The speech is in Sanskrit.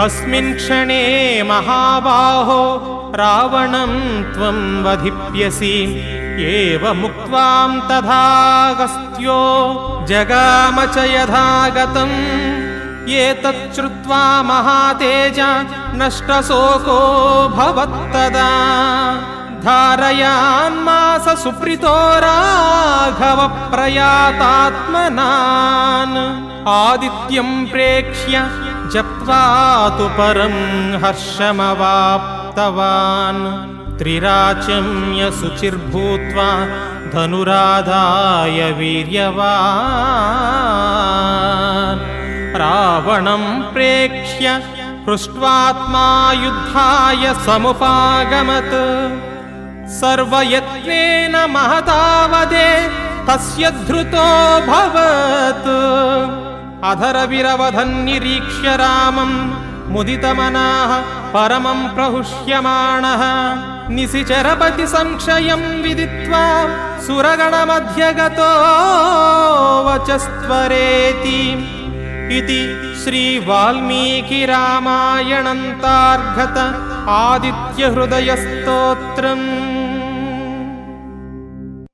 अस्मिन् क्षणे महाबाहो रावणं त्वं वधिप्यसि। एवमुक्त्वां तथागस्त्यो जगाम च यथागतम्। एतच्छ्रुत्वा महातेज नष्टशोको भवत्तदा। धारयान्मास सुप्रीतो राघव प्रयातात्मनान्। आदित्यं प्रेक्ष्य जप्त्वा तु परं हर्षमवाप्तवान्। त्रिराचम्य शुचिर्भूत्वा धनुराधाय वीर्यवान्। रावणं प्रेक्ष्य हृष्ट्वात्मा युद्धाय समुपागमत्। सर्वयत्नेन महतावदे तस्य धृतोऽभवत्। अधरविरवधन्निरीक्ष्य रामं मुदितमनाः परमं प्रहुष्यमाणः। निशिचरपति संशयं विदित्वा सुरगणमध्यगतो वचस्त्वरेति। इति श्रीवाल्मीकिरामायणन्तार्गत आदित्यहृदयस्तोत्रम्।